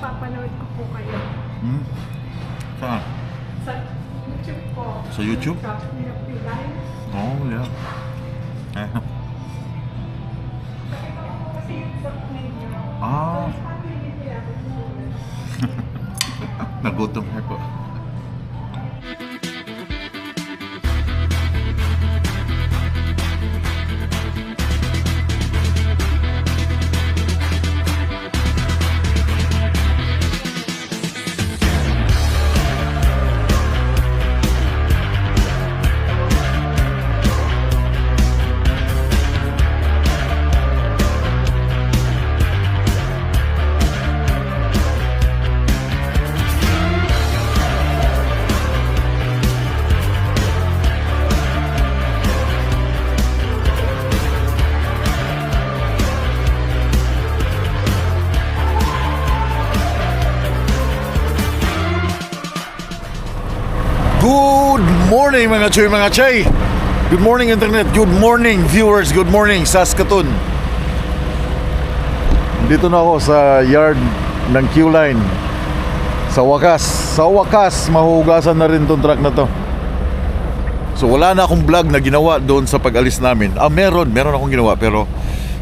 napapanood ko po kayo. Saan? Sa YouTube po. Sa YouTube? Sa Pinapilay. Oh, yeah. Pakita ko po kasi yung sa menu. Ah. So, paano hindi nila ako sumunod? Nagutom ako. Good morning mga choy, mga chay. Good morning internet, good morning viewers, good morning Saskatoon. Dito na ako sa yard ng Q-Line. Sa wakas mahuhugasan na rin tong truck na to. So wala na akong vlog na ginawa doon sa pag-alis namin. Meron akong ginawa, pero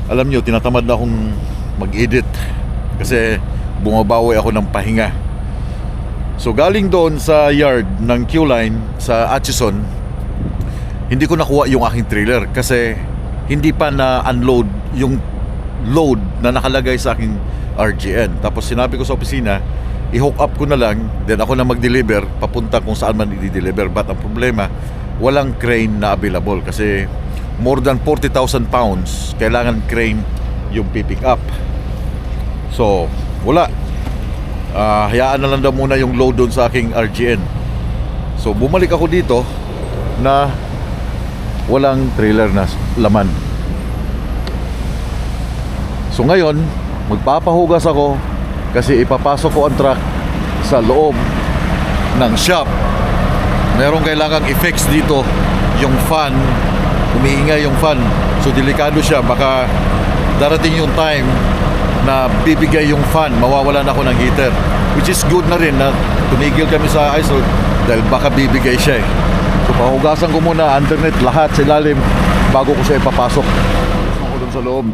alam nyo, tinatamad na akong mag-edit kasi bumabawi ako ng pahinga. So galing doon sa yard ng Q-Line sa Atchison, hindi ko nakuha yung aking trailer kasi hindi pa na-unload yung load na nakalagay sa aking RGN. Tapos sinabi ko sa opisina, i-hook up ko na lang, then ako na mag-deliver papunta kung saan man i-deliver. But ang problema, walang crane na available kasi more than 40,000 pounds kailangan crane yung pipick up. So wala. Hayaan na lang daw muna yung load doon sa aking RGN. So bumalik ako dito na walang trailer na laman. So ngayon magpapahugas ako kasi ipapasok ko ang truck sa loob ng shop. Merong kailangang i-fix dito yung fan. Umiingay yung fan. So delikado siya, baka darating yung time na bibigay yung fan, mawawalan ako ng heater, which is good na rin na tumigil kami sa ice road dahil baka bibigay siya eh. So pahugasan ko muna underneath lahat sa ilalim bago ko siya ipapasok. Ako dun sa loob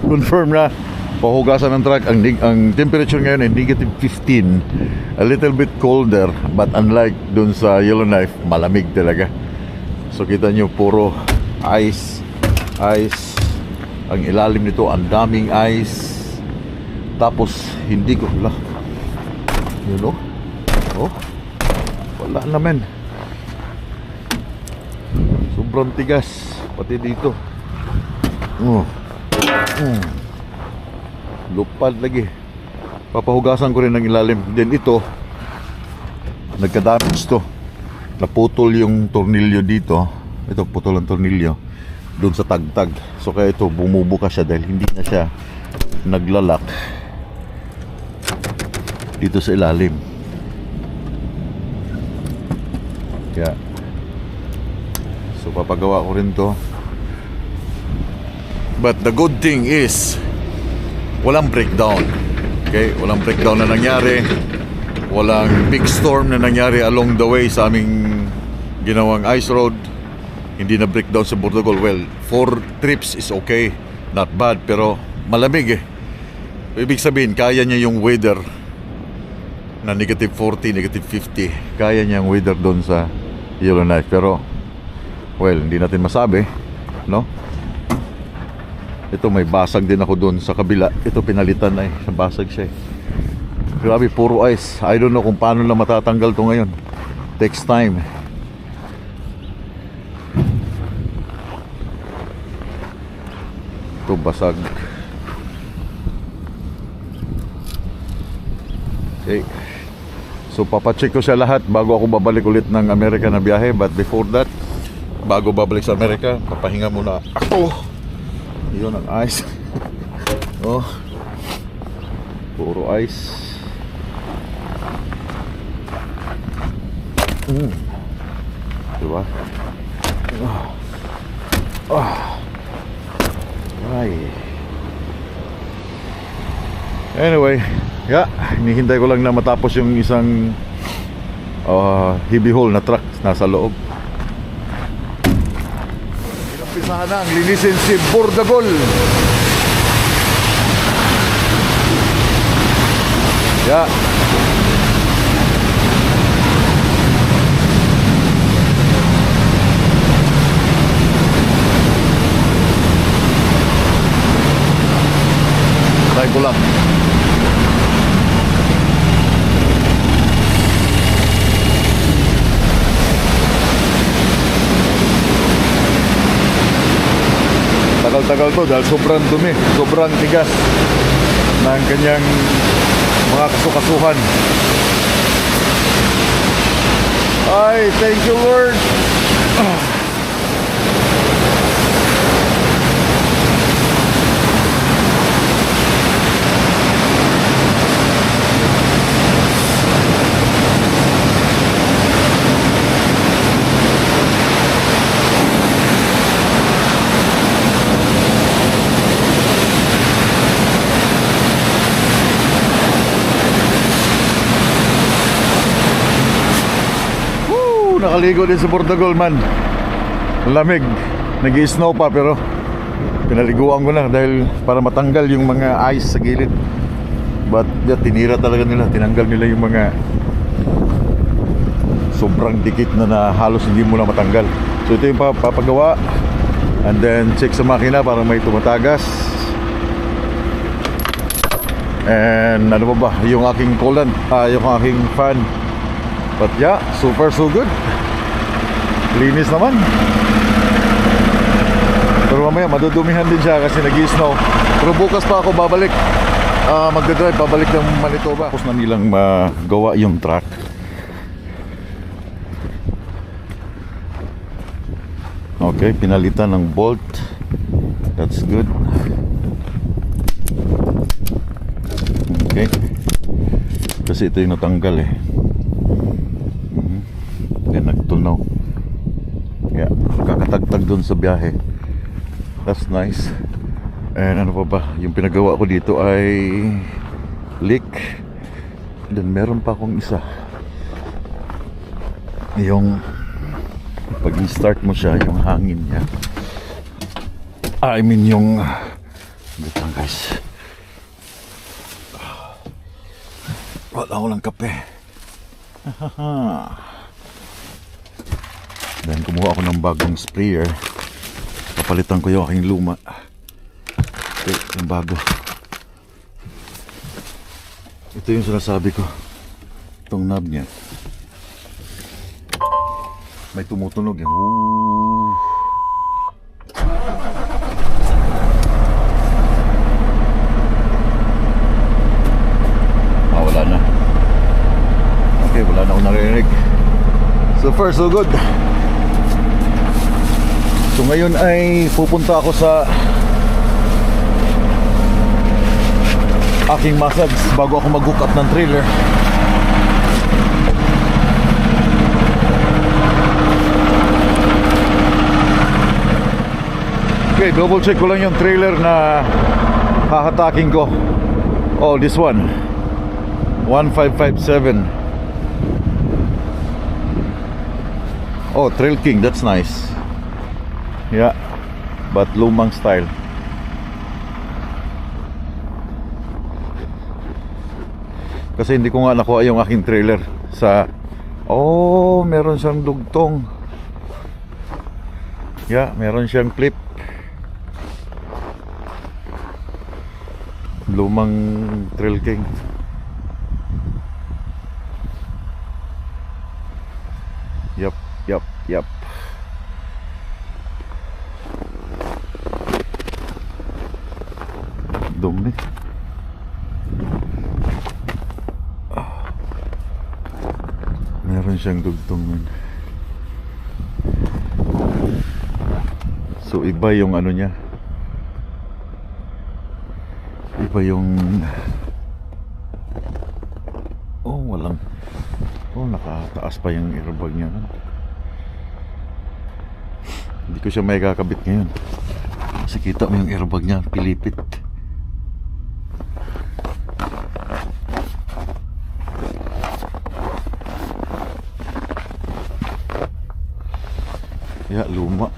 confirm na pahugasan ng truck. Ang temperature ngayon ay negative 15, a little bit colder, but unlike dun sa Yellowknife, malamig talaga. So kita nyo, puro ice. Ang ilalim nito, ang daming ice. Tapos hindi ko wala naman, sobrang tigas pati dito. Lupad lagi. Papahugasan ko rin ng ilalim. Then ito, nagka-damage to, naputol yung tornilyo dito. Ito, putol ang tornilyo doon sa tagtag. So kaya ito bumubuka siya dahil hindi na siya naglalak dito sa ilalim. Kaya so papagawa ko rin to. But the good thing is walang breakdown. Okay, walang breakdown na nangyari. Walang big storm na nangyari along the way sa aming ginawang ice road. Hindi na breakdown sa Bordogol. Well, 4 trips is okay, not bad, pero malamig eh. Ibig sabihin, kaya niya yung weather na negative 40, negative 50. Kaya niya yung weather doon sa Yellowknife. Pero, well, hindi natin masabi, no? Ito, may basag din ako doon sa kabila. Ito, pinalitan na eh. Basag siya eh. Grabe, puro ice. I don't know kung paano na matatanggal to ngayon. Takes time. Ito, basag. Okay. So papacheck ko siya lahat bago ako babalik ulit ng Amerika na biyahe. But before that, bago babalik sa Amerika, papahinga muna ako. Yun ang ice. Oh, puro ice. Diba? Ay. Anyway, Yeah, hinihintay ko lang na matapos yung isang heavy haul na truck nasa loob. Inumpisahan na ang linisin si Bordagol. Yeah. Try ko lang. Tagal-tagal to dahil sobrang dumi, sobrang tigas ng kanyang mga kasukasuhan. Ay, thank you Lord. Nakaligo din sa Bordagol man. Lamig. Nag-i-snow pa pero pinaliguan ko na dahil para matanggal yung mga ice sa gilid. But tinira talaga nila. Tinanggal nila yung mga sobrang dikit na halos hindi mo na matanggal. So ito yung papagawa. And then check sa makina para may tumatagas. And ano ba? Yung aking coolant, yung aking fan. But yeah, so far so good. Linis naman. Pero mamaya madudumihan din siya kasi nag-i-snow. Pero bukas pa ako babalik. Magdadrive pabalik ng Manitoba. Tapos na nilang magawa yung truck. Okay, pinalitan ng bolt. That's good. Okay. Kasi ito yung natanggal eh. Then nagtunaw. Yeah, kakatagtag dun sa biyahe. That's nice. And ano pa ba? Yung pinagawa ko dito ay leak. Then meron pa akong isa. Yung pag i-start mo siya, yung hangin niya. I mean yung wait lang guys. Wala ko lang kape. Then kumuha ako ng bagong sprayer. Papalitan ko yung aking luma. Okay, yung bago. Ito yung sinasabi ko. Itong knob niya. May tumutunog yan. Ooh. Wala na. Okay, wala na akong narinig. So far so good. So ngayon ay pupunta ako sa aking massage bago ako mag-hook up ng trailer. Okay, double check ko lang yung trailer na hahataking ko. Oh, this one 1557. Oh, Trail King, that's nice. Yeah, but lumang style. Kasi hindi ko nga nakuha yung aking trailer sa... Oh, meron siyang dugtong. Yeah, meron siyang clip. Lumang Trail King. Yup. Dumi. Meron siyang dugtong nun. So iba yung ano niya. Iba yung... Oh, walang... Oh, nakataas pa yung airbag niya. Hindi ko siya may kakabit ngayon. Kasi kita mo yung airbag niya, pilipit. Ya, luma.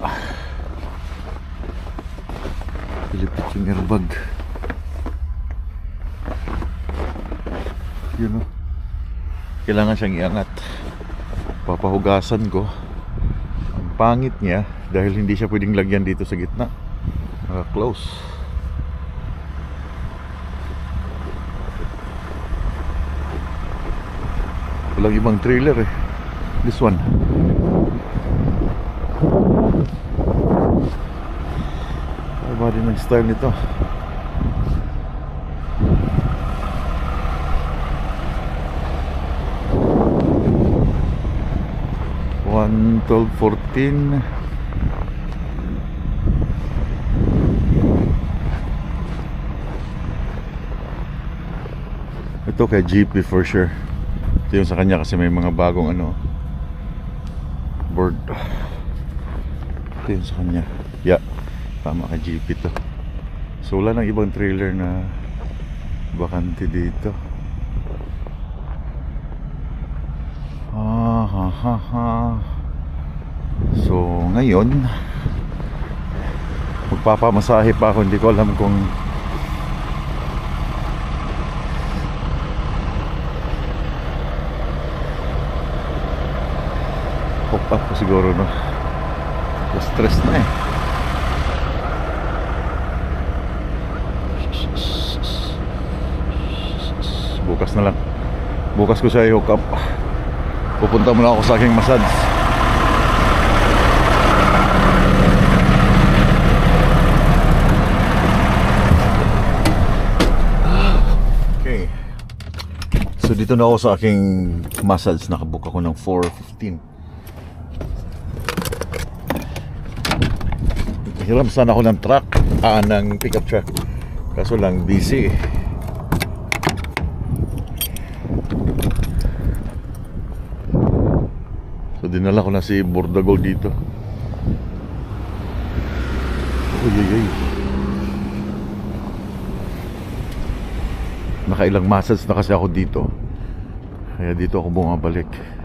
Pilipit yung airbag. Yun o. Kailangan siyang iangat. Papahugasan ko. Ang pangit niya dahil hindi siya pwedeng lagyan dito sa gitna. Close. Walang ibang trailer eh. This one. Iba din ang style nito. One 12-14. Ito kay GP for sure. Ito yung sa kanya kasi may mga bagong ano board. Ito yung sa kanya. Yeah, tama kay GP to. So wala nang ibang trailer na bakante dito. So ngayon magpapamasahe pa ako. Hindi ko alam kung hook up ko siguro, no? Stress na eh. Bukas na lang. Bukas ko siya i-hook up. Pupunta muna ako sa aking massage. Okay. So dito na ako sa aking massage. Nakabook ako ng 4:15. Hiram sana ako ng truck, ng pickup truck. Kaso lang busy. So dinala ko na si Bordagol dito. Uy. Nakailang massage na kasi ako dito. Kaya dito ako bumabalik.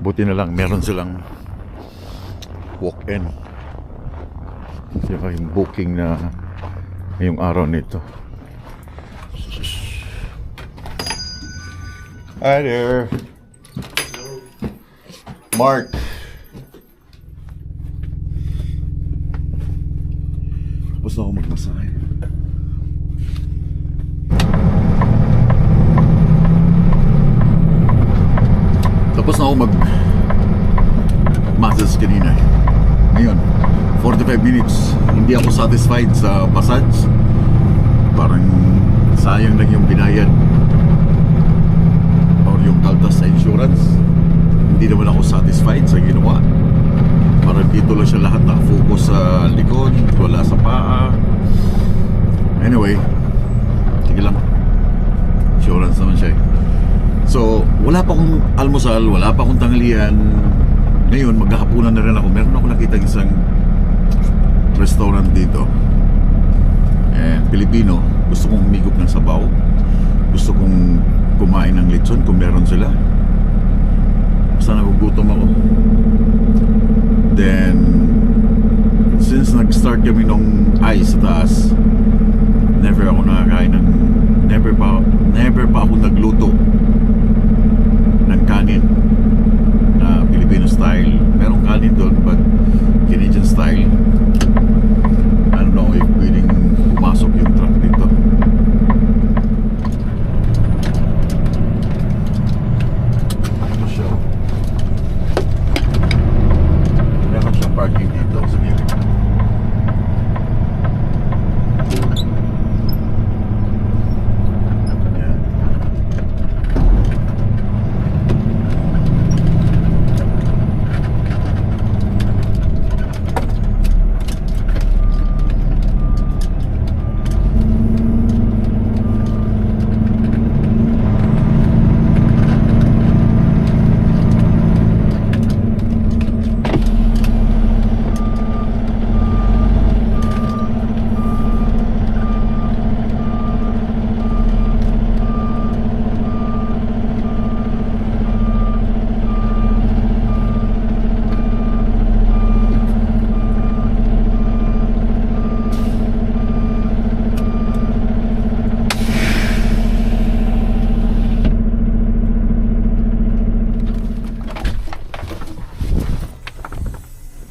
Buti na lang meron silang walk-in. Yung booking na ngayong araw nito. Hi there. Mark. Tapos na ako magmasahe. Tapos na ako mag-massage kanina. Ngayon, 45 minutes. Hindi ako satisfied sa massage. Parang sayang lang yung binayad or yung kaltas sa insurance. Hindi naman ako satisfied sa ginawa. Parang dito lang siya lahat nakafocus sa likod, wala sa paa. Anyway, sige lang. Insurance naman siya eh. So, wala pa akong almusal, wala pa akong tanghalian. Ngayon, maghahapunan na rin ako. Meron ako nakita isang restaurant dito. Pilipino. Gusto kong humigop ng sabaw. Gusto kong kumain ng lechon kung meron sila. Basta nagugutom ako. Then, since nag-start kami nung ice sa taas, never ako nakakain ng never pa ako nagluto ng kanin na Filipino style. Merong kanin doon but Canadian style. I don't know if pwedeng pumasok yung truck dito. Ito siya. Meron siyang parking dito sa gilid.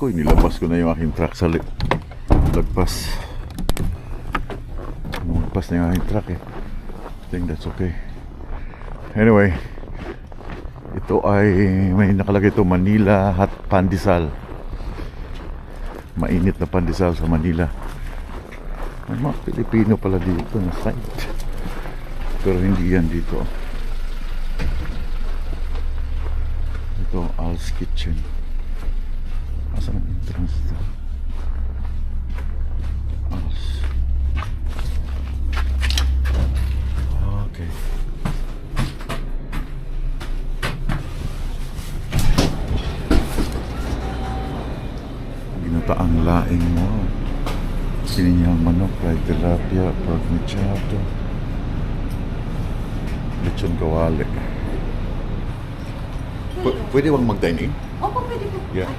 Ko, nilabas ko na yung aking truck sa lagpas. Lumagpas na yung aking truck eh. I think that's okay. Anyway, ito ay may nakalagay ito, Manila Hot Pandesal. Mainit na pandesal sa Manila. May mga Pilipino pala dito na site. Pero hindi yan dito. Ito, Al's Kitchen. Asan ang entrance ito? Al's. Okay. Ginataang laing mo. Sininyang manok, fried tilapia, pork machado, lechon kawali. Pwede bang mag-dine in? Opo, pwede po. Yeah.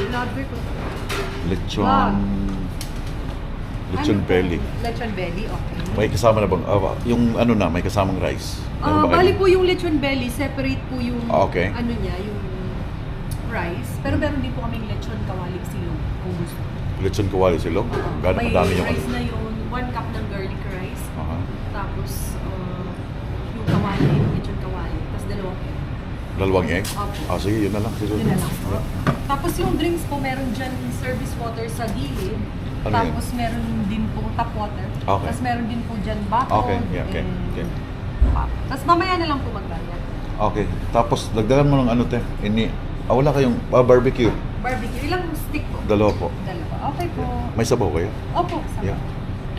Lodger ko. Lechon... Lechon belly. Lechon belly, okay. May kasama na bang... yung ano na, may kasamang rice? Meron ba Bali kayo? po yung lechon belly, separate po yung Okay. ano niya, yung rice. Pero meron din po kaming lechon kawali silog kung gusto. Lechon kawali silog? Gano'n May kadami yung rice ano? na yun, 1 cup ng garlic rice. Aha. Tapos yung kawali, yung lechon kawali. Tapos Dalawang egg? Opo. Sige, yun na lang. Yun na lang po. Tapos yung drinks po, meron dyan service water sa gilid. Ano Tapos meron din po tap water. Okay. Tapos meron din po dyan bottle. Okay, yeah, okay. Okay. Tapos mamaya na lang po magbayad. Okay. Tapos, dagdagan mo ng ano, te? Wala kayong barbecue? Barbecue, ilang stick po? Dalawa po. Dalawa. Okay po. May sabaw kayo? Opo. Sama. Yeah.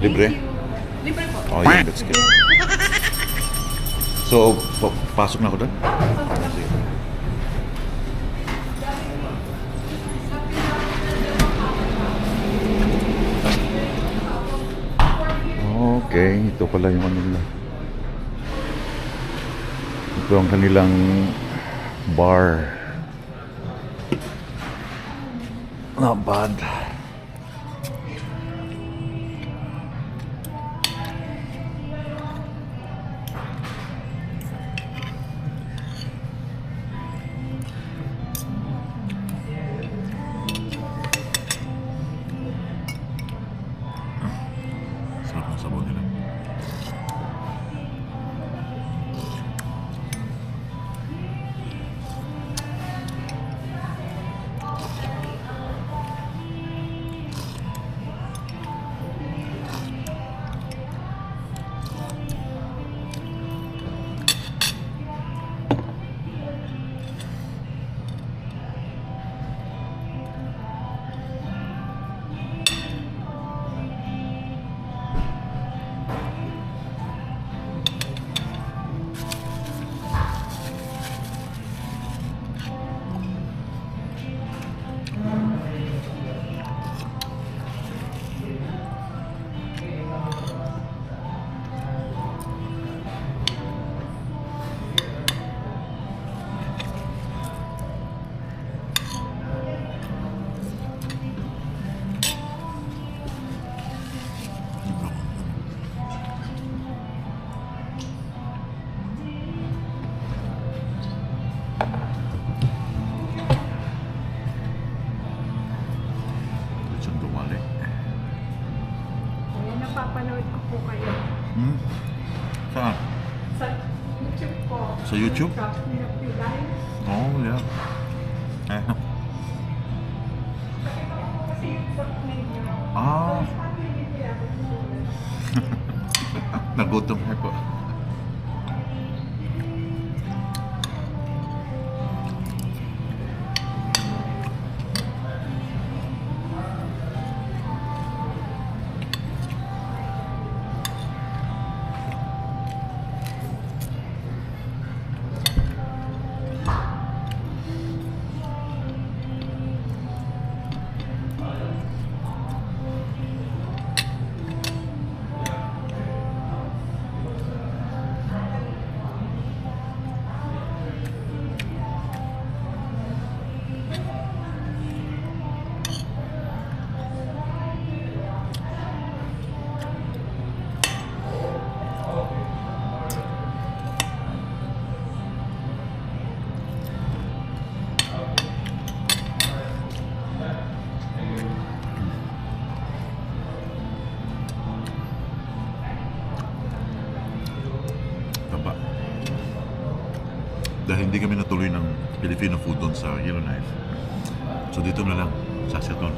Thank Libre? you. Libre po. Oh, yeah, that's good. So, pasok na ako doon? Sige. Okay, ito pala yung ano nila. Ito ang kanilang bar. Not bad. Sarap ng sabaw nila. Lechon kawali. Ayan, napapanood ko po kayo. Saan? Sa YouTube ko. Sa YouTube? Hirap you guys. Oh, yeah. Pakita ko kasi yung sa menu. Ah, Sabi niya, nagutom ako. hindi kami natuloy ng Filipino food doon sa Yellowknife. So dito na lang, Saskatoon.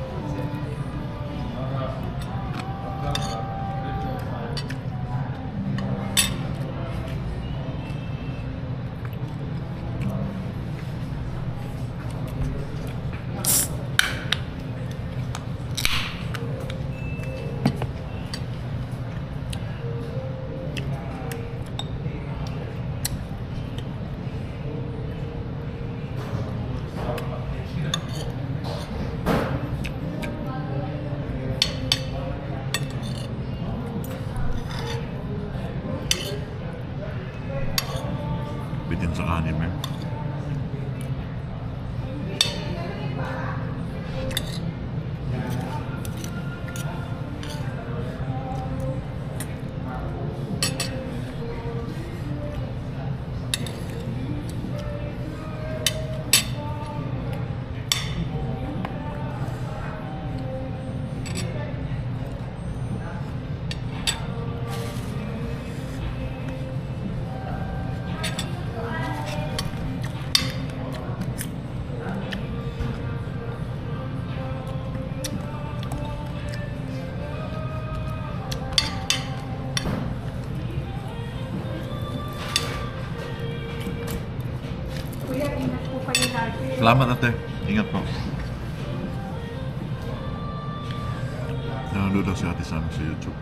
Bitin sa kanin, man. Kuya, ingat po kayo lagi. Salamat ate. Ingat po. Nanonood daw si ate sa amin sa YouTube.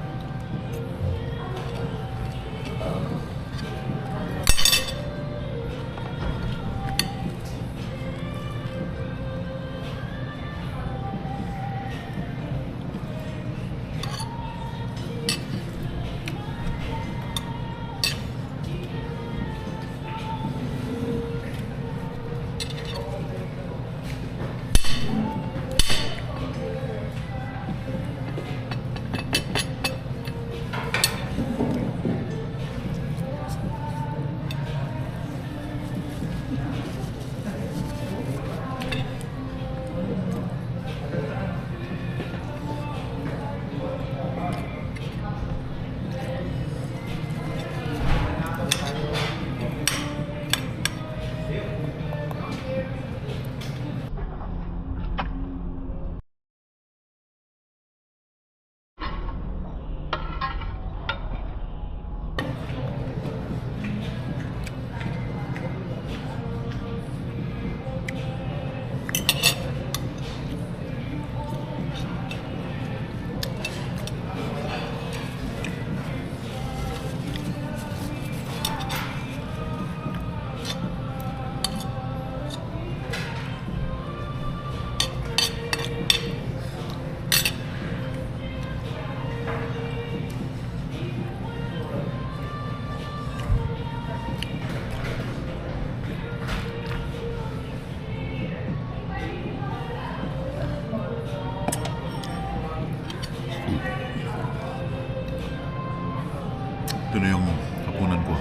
Ito na yung hapunan ko.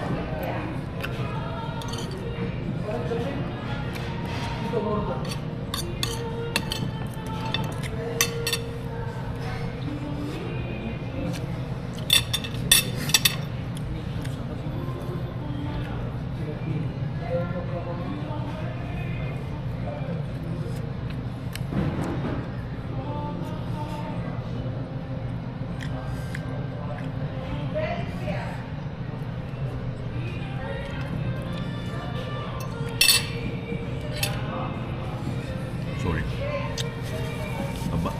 Sorry. Taba.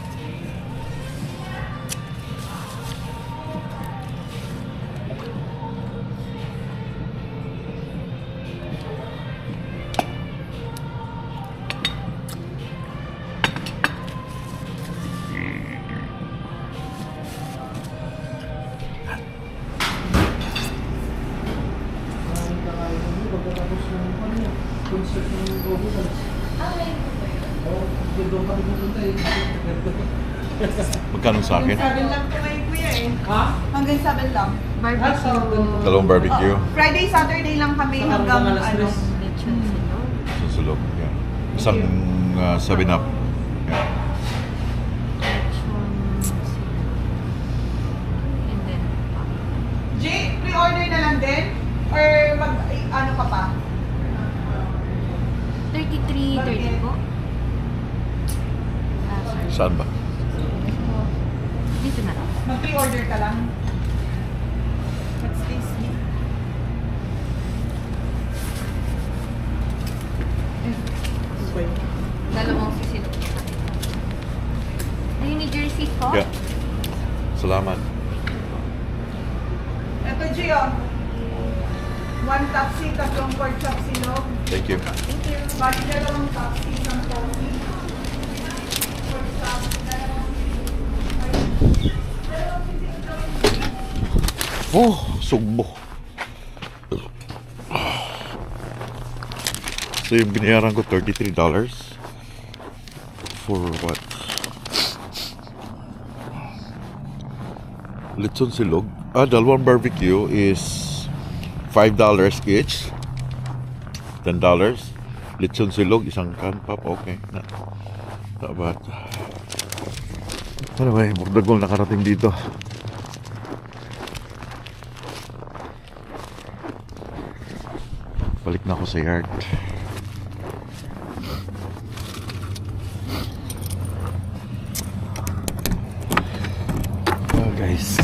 Pagkatapos ng concert ng Robinson. Doon kami pupunta eh. Magkano sa akin? 7 lang po kayo, kuya eh. Ha? Hanggang 7 lang. Barbecue. Dalawang barbecue. Friday, Saturday lang kami hanggang Hanggang alas ano. 3. Sa sulok. Yeah. Isang 7-up. Yeah. Jay, pre-order na lang din? Or ano ka pa? 3:30 po. Sorry. Saan ba? Dito na. Mag-pre-order ka lang. What's tasty? Dalawang sisilog. Ayun ni Jersey po. Yeah. Salamat. Ito, Gio. One tapsi, tatlong pork chop silog. Thank you. Thank you. Bali, dalawang tapsi, isang coffee. Pork chop, Oh, sugbo. So yung binayaran ko $33 for what? Litson silog. Dalawang barbecue is $5 each. $10. Litson silog, isang can pop. Okay. Not bad. Anyway, magdagol nakarating dito. Balik na ako sa yard. Guys,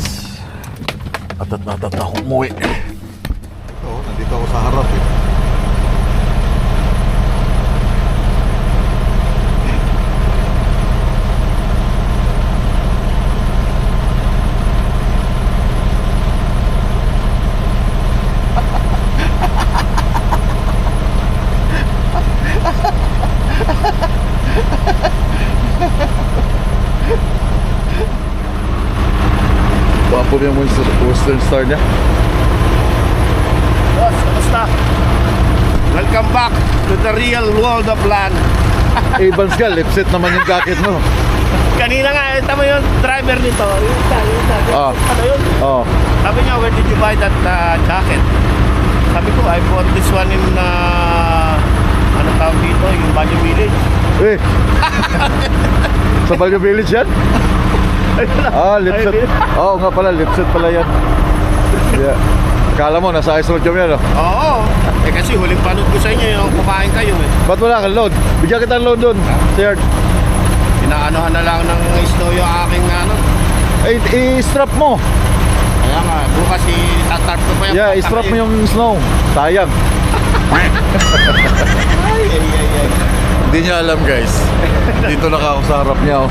atat na akong umuwi. Oo, nandito ako sa harap eh. Wapo yung Western Star niya. Boss, kamusta? Welcome back to the real world of land. Evans ka, lipset naman yung jacket mo. Kanina nga, tama yung driver nito. Yung isa. Ah. Ano yun? Oh, Sabi niya, where did you buy that jacket? Sabi ko, I bought this one in, ano tawag dito, yung Banyo Village. eh. Sa Balyo Village yan? Lipset. Oo nga pala, lipset pala yan. Yeah. Akala mo, nasa ice road kami yan, no? Oo. Kasi huling panood ko sa inyo yung kumain kayo eh. Ba't wala kang load? Bigyan kita ng load doon. Sa yard. Inaanohan na lang ng snow yung aking ano. I-strap mo. Kaya nga, bukas i-start ko pa yung Yeah, i-strap mo yung snow. Sayang. Hindi niya alam, guys. Dito na ako sa harap niya, oh.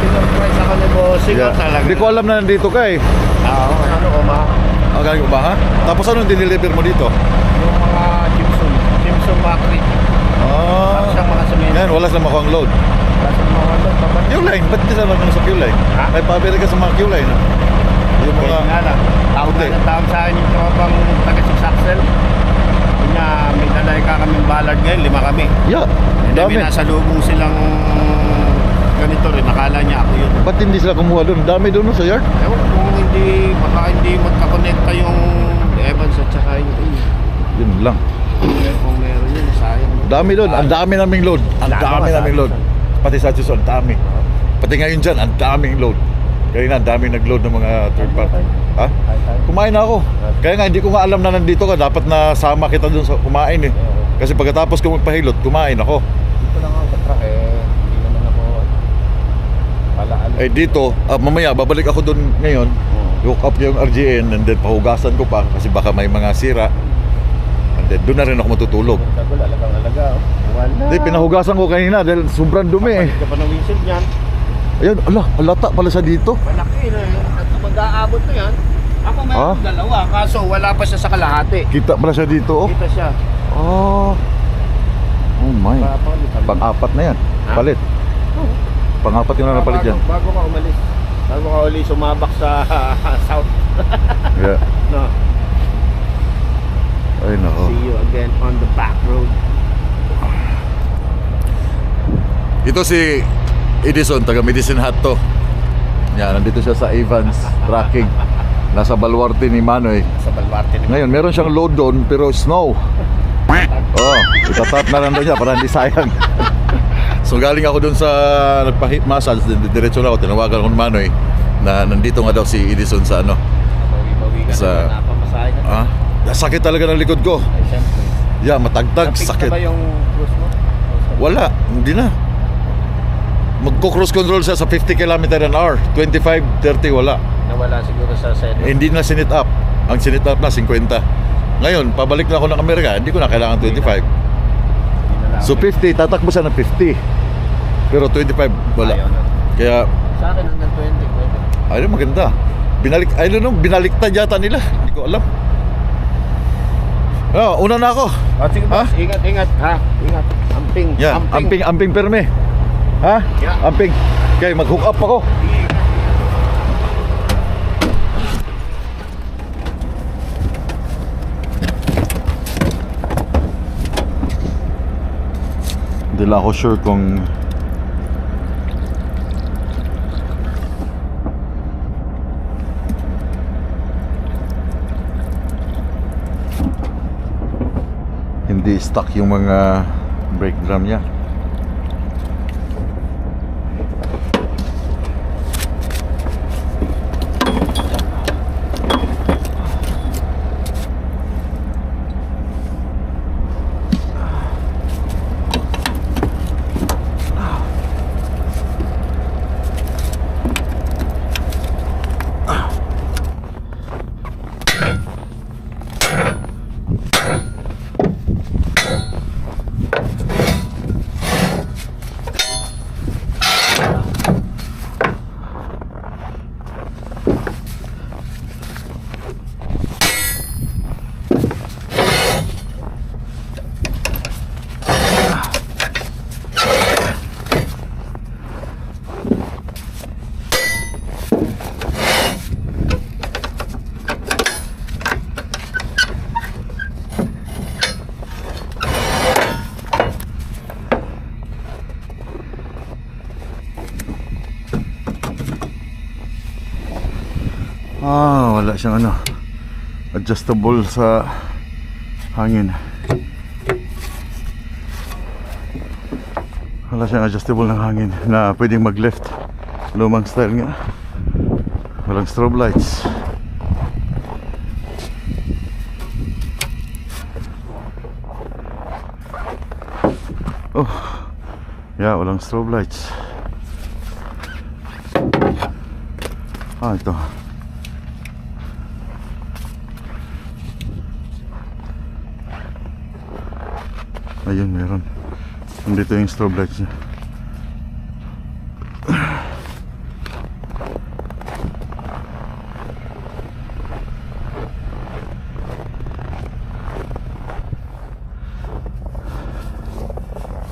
Surprise ako ni Bossing talaga. Hindi ko alam na nandito ka eh. Oo, ano ko ma? Galing ko ba, ha? Tapos anong diniliver mo dito? Yung mga Jimson Macri. Tapos ang mga semento. Yan, wala silang makuha ang load. Tapos ang mga doon, pabalik. Q-line, ba't hindi sila naman sa Q-line? Ha? May pabili ka sa mga Q-line, ha? Yung Kaya nga lang, tawag sa akin yung tropang taga-Saksel. Kanya, may dalay ka kaming ballard ngayon, 5 kami. Yeah, Hindi, dami. may nasa lubong silang ganito rin, nakala niya ako yun. Ba't hindi sila kumuha doon? Dami doon, no, sa yard? Ewan kung hindi, baka hindi magkakonekta yung Evans at saka yung Yun lang. kung meron yun, sayang. Dami doon, ang dami naming load. Ang dami naming load. Pati sa Chison, ang dami. Pati ngayon dyan, ang daming load. Kaya na, ang daming nag-load ng mga third party. Ha? Kumain na ako. Kaya nga, hindi ko nga alam na nandito ka. Dapat na sama kita doon sa kumain eh. Kasi pagkatapos ko magpahilot, kumain ako. Dito lang ako sa truck hindi naman ako palaalo. Eh dito, mamaya, babalik ako doon ngayon. Hook up yung RGN and then pahugasan ko pa kasi baka may mga sira. And then doon na rin ako matutulog. Tagol, alagang-alaga. Wala. Hindi, pinahugasan ko kanina dahil sobrang dumi eh. Palit ka pa ng whistle niyan. Ayun, halata pala sa dito. Malaki na yun. At mag-aabot na yan. Ako mayroon dalawa. Kaso wala pa siya sa kalahati. Kita pala siya dito, oh. Kita siya. Oh. Oh my. Pang-apat na yan. Ha? Palit. Pang-apat yung na napalit yan. Bago ka umalis. Bago ka ulit sumabak sa south. Yeah. No. Ay, nako. See you again on the back road. Ito si Edison, taga Medicine Hat to. Yan, nandito siya sa Evans Tracking. Nasa baluarte ni Manoy. Sa Balbarte. Ngayon, meron siyang load doon pero snow. Oh, itatap na lang doon niya para hindi sayang. So galing ako doon sa nagpa-heat massage, diretso na ako, tinawagan ako ni Manoy na nandito nga daw si Edison sa ano. Bawi-bawi ka Sa- na napamasahe ka. Sakit talaga ng likod ko. Ay, siyempre. Yeah, matagtag, Napix sakit. na ba yung cruise mo? Wala, hindi na. Magko-cruise control siya sa 50 km an hour. 25, 30, wala. Nawala siguro sa set. Hindi na sinit up. Ang sinit up na 50. Ngayon, pabalik na ako ng Amerika, hindi ko na kailangan 25. So 50, tatakbo siya ng 50. Pero 25, wala. Ayaw na. Kaya, Sa akin hanggang 20 pwede. ayun, maganda. I don't know, binaliktad yata nila. Hindi ko alam. Una na ako. Sige boss, Ha? ingat ha. Ingat. Amping. Yan, amping perme. Ha? Yeah. Amping. Okay, mag-hook up ako. Hindi lang ako sure kung hindi stuck yung mga brake drum niya. Wala siyang adjustable sa hangin. Wala siyang adjustable ng hangin na pwedeng mag-left. Lumang style nga. Walang strobe lights. Oh, yeah, walang strobe lights. Ito. Ayun, meron. Nandito yung strobe lights niya.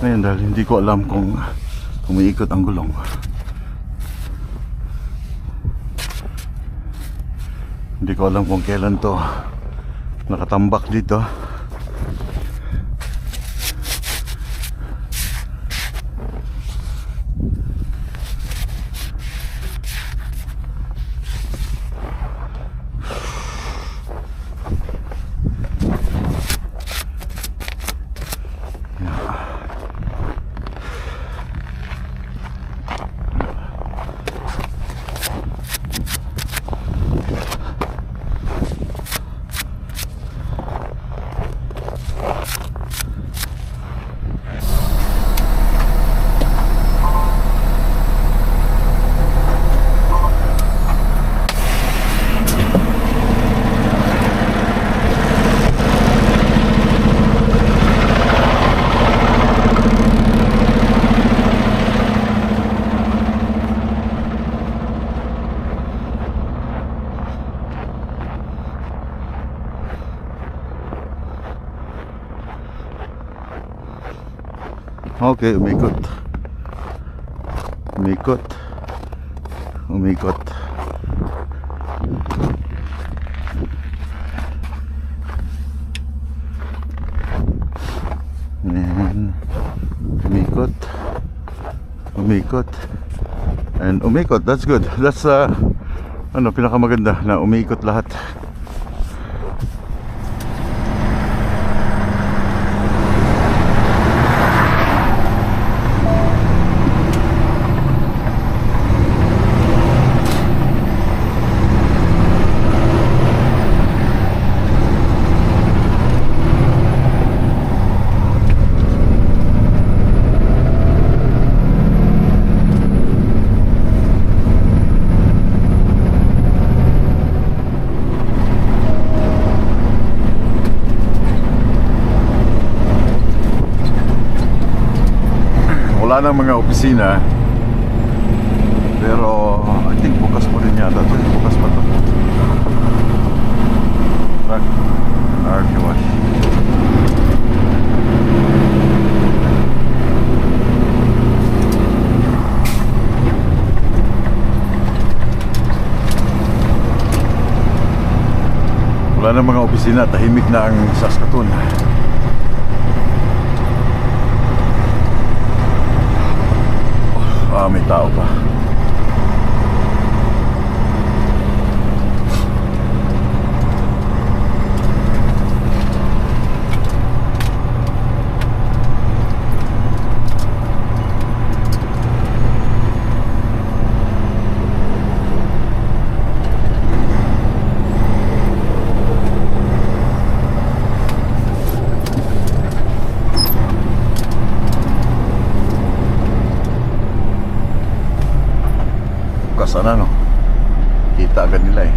Ngayon, dahil hindi ko alam kung umiikot ang gulong, hindi ko alam kung kailan to nakatambak dito. Okay, umikot. Umikot. Umikot. And umikot. Umikot. And umikot. That's good. That's pinakamaganda na umikot lahat. wala nang mga opisina. Pero I think bukas pa rin yata to. Bukas pa to. Truck RV wash. Wala nang mga opisina. Tahimik na ang Saskatoon. May tao pa. Sana no, kita agad nila eh.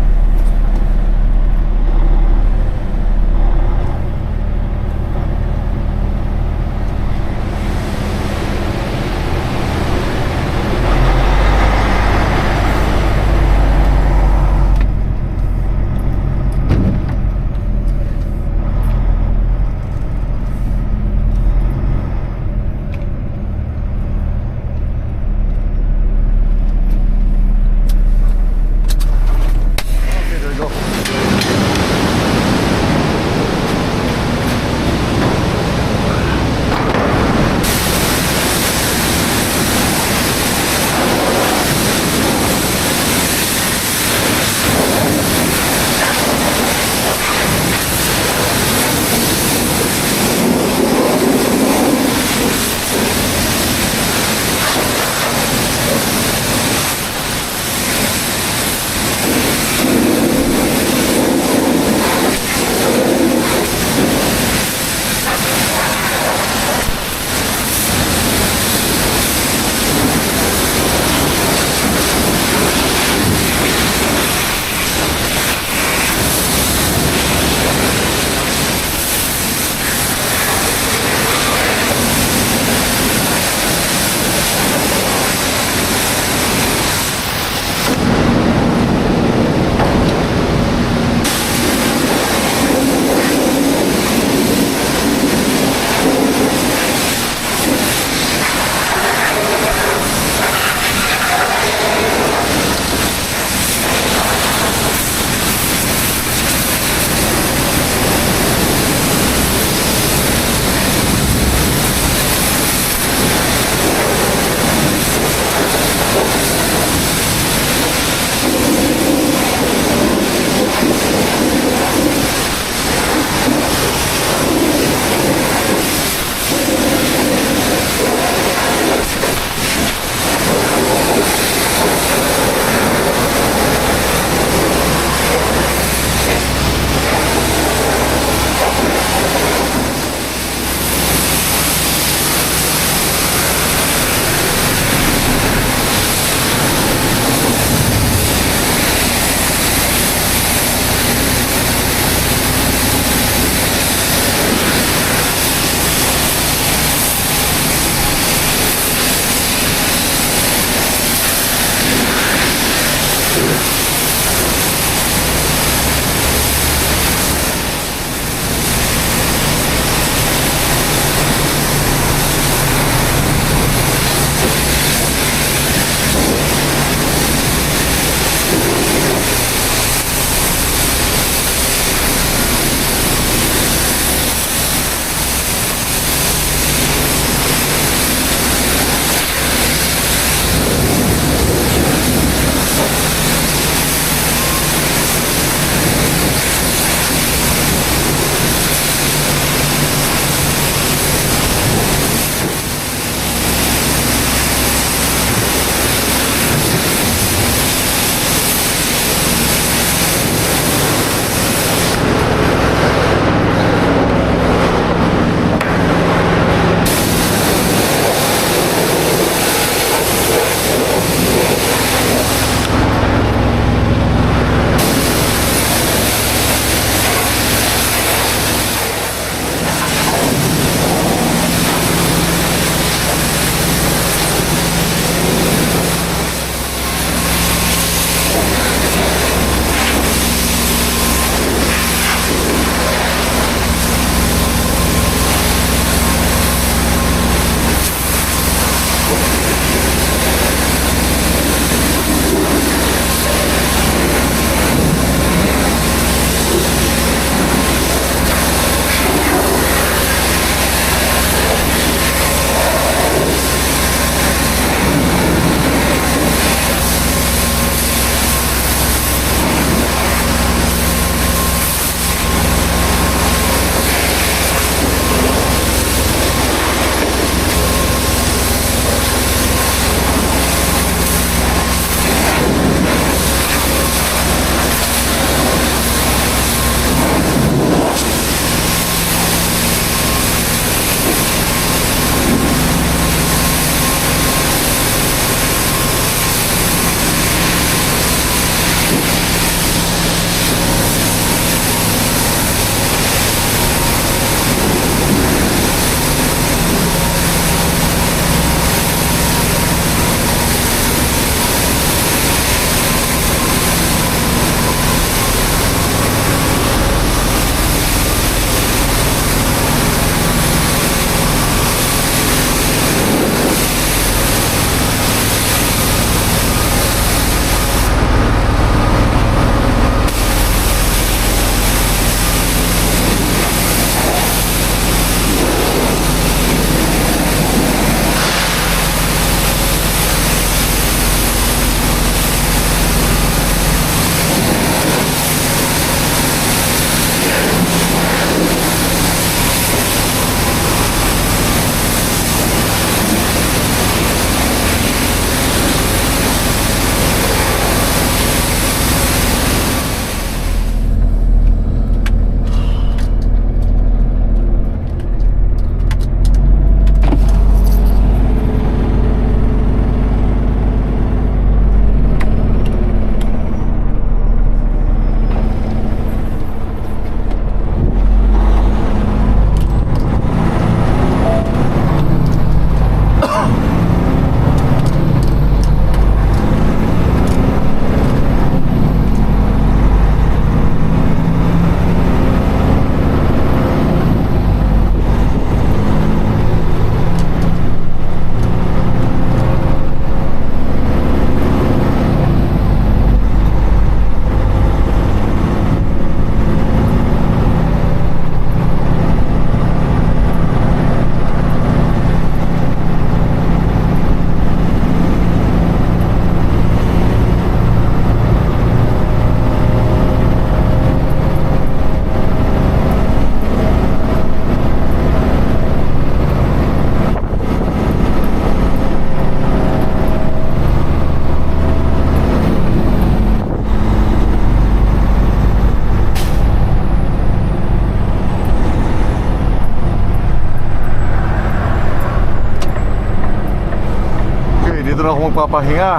ako magpapahinga.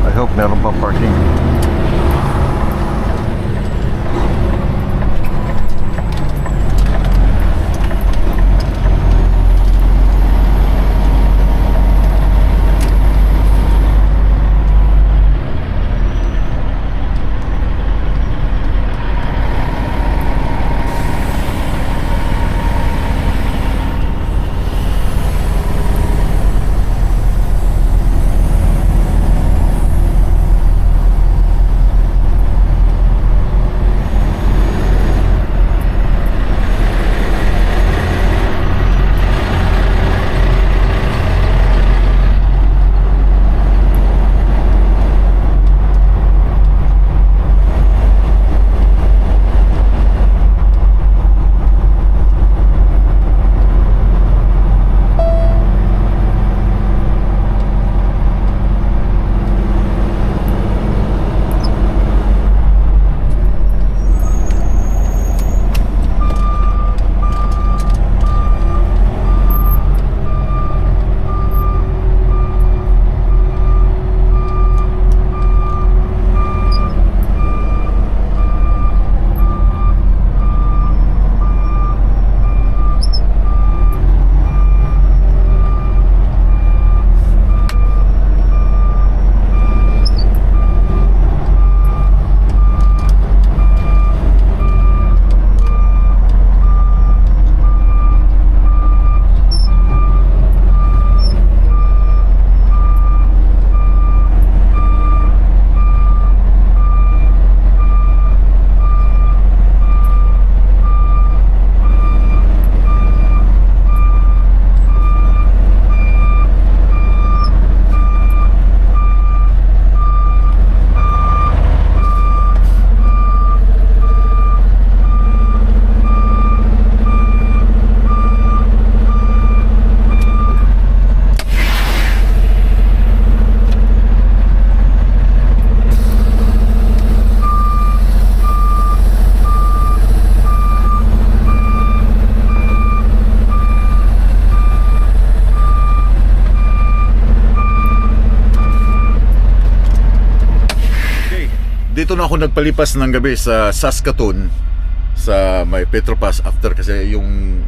I hope meron pa parking. Dito na ako nagpalipas ng gabi sa Saskatoon sa may Petropass after kasi yung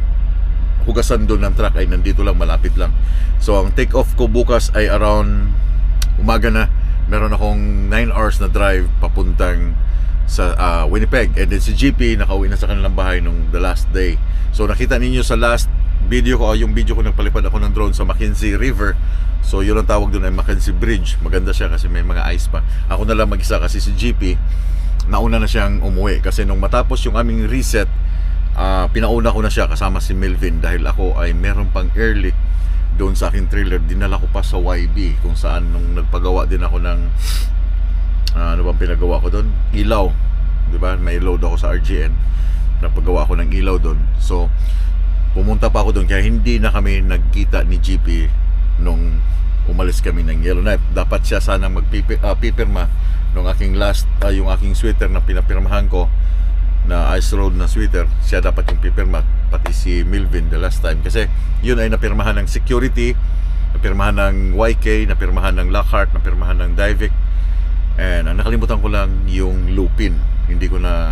hugasan doon ng truck ay nandito lang, malapit lang. So ang take off ko bukas ay around umaga na. Meron akong 9 hours na drive papuntang sa Winnipeg, and then si GP nakauwi na sa kanilang bahay nung the last day. So nakita ninyo sa last video ko, yung video ko nagpalipad ako ng drone sa Mackenzie River. So yun ang tawag doon ay Mackenzie Bridge. Maganda siya kasi may mga ice pa. Ako na lang mag-isa kasi si GP nauna na siyang umuwi kasi nung matapos yung aming reset, pinauna ko na siya kasama si Melvin dahil ako ay meron pang air leak doon sa aking trailer. Dinala ko pa sa YB kung saan nung nagpagawa din ako ng ano bang pinagawa ko doon? Ilaw, di ba? May load ako sa RGN. Nagpagawa ako ng ilaw doon. So pumunta pa ako doon kaya hindi na kami nagkita ni GP nung umalis kami ng Yellowknife. Dapat siya sanang magpipirma nung aking last yung aking sweater na pinapirmahan ko na Ice Road na sweater. Siya dapat yung pipirma, pati si Melvin the last time kasi yun ay napirmahan ng security, napirmahan ng YK, napirmahan ng Lockhart, napirmahan ng Divic, and nakalimutan ko lang yung Lupin. Hindi ko na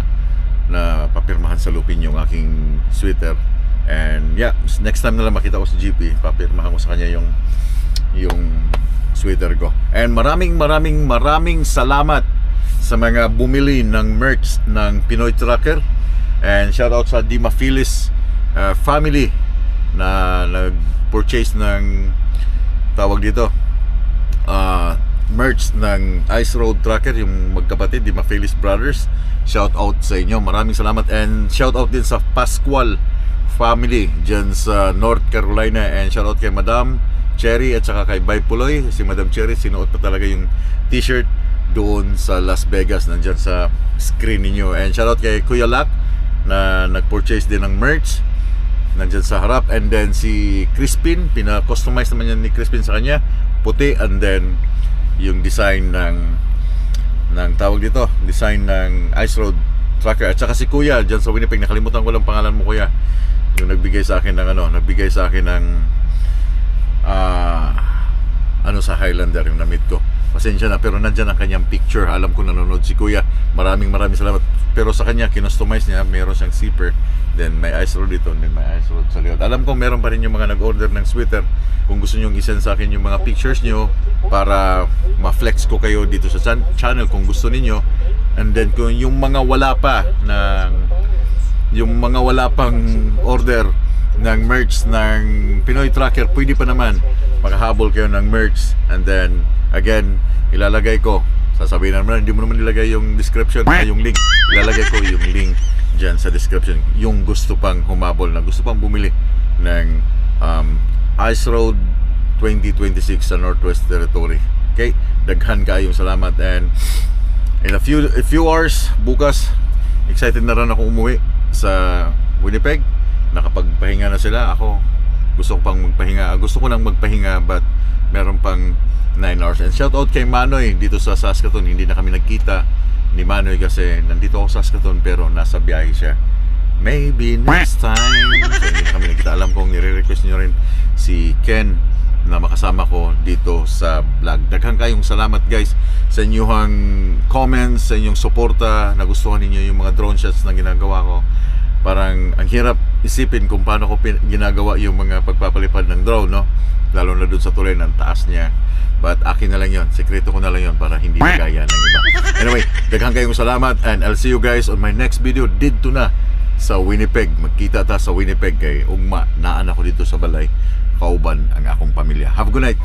papirmahan sa Lupin yung aking sweater. And yeah, next time na lang makita ko si GP, papirmahan ko sa kanya yung sweater ko. And maraming salamat sa mga bumili ng merch ng Pinoy Trucker. And shout out sa Dima Phyllis family na nag-purchase ng tawag dito merch ng Ice Road Trucker, yung magkapatid Dima Phyllis Brothers. Shout out sa inyo, maraming salamat. And shout out din sa Pascual family dyan sa North Carolina, and shoutout kay Madam Cherry at saka kay Baypuloy. Si Madam Cherry sinuot pa talaga yung t-shirt doon sa Las Vegas, nandyan sa screen ninyo. And shoutout kay Kuya Lak na nag-purchase din ng merch, nandyan sa harap. And then si Crispin, pina-customize naman yan ni Crispin sa kanya, puti, and then yung design ng tawag dito, design ng Ice Road tracker. At saka si Kuya dyan sa Winnipeg, nakalimutan ko lang pangalan mo, Kuya, yung nagbigay sa akin ng sa Highlander, yung na-meet ko. Pasensya na, pero nandyan ang kanyang picture. Alam ko nanonood si Kuya. Maraming salamat. Pero sa kanya, kinustomize niya, meron siyang zipper, then may ice roll dito, then may ice roll sa likod. Alam ko meron pa rin yung mga nag-order ng sweater. Kung gusto nyo i-send sa akin yung mga pictures nyo para ma-flex ko kayo dito sa channel kung gusto ninyo. And then kung yung mga wala pang order ng merch ng Pinoy Tracker, pwede pa naman makahabol kayo ng merch. And then again, ilalagay ko, sasabihin naman, hindi mo naman ilagay yung description, yung link. Ilalagay ko yung link dyan sa description. Yung gusto pang humabol, na gusto pang bumili ng Ice Road 2026 sa Northwest Territory. Okay, daghan kayong salamat. And in a few hours bukas, excited na rin ako umuwi sa Winnipeg. Nakapagpahinga na sila. Ako gusto ko nang magpahinga, but meron pang 9 hours. And shout out kay Manoy dito sa Saskatoon. Hindi na kami nagkita ni Manoy kasi nandito ako sa Saskatoon pero nasa biyahe siya. Maybe next time. So hindi na kami nagkita. Alam kong nire-request nyo rin si Ken na makasama ko dito sa vlog. Daghang kayong salamat, guys, sa inyong comments, sa inyong suporta. Nagustuhan ninyo yung mga drone shots na ginagawa ko. Parang ang hirap isipin kung paano ko ginagawa yung mga pagpapalipad ng drone, no? Lalo na dun sa tulay ng taas niya. But akin na lang yun, sekreto ko na lang yun para hindi nagaya ng iba. Anyway, daghang kayong salamat, and I'll see you guys on my next video dito na sa Winnipeg. Magkita ta sa Winnipeg kay ugma naan ako dito sa balay, kauban ang akong pamilya. Have a good night.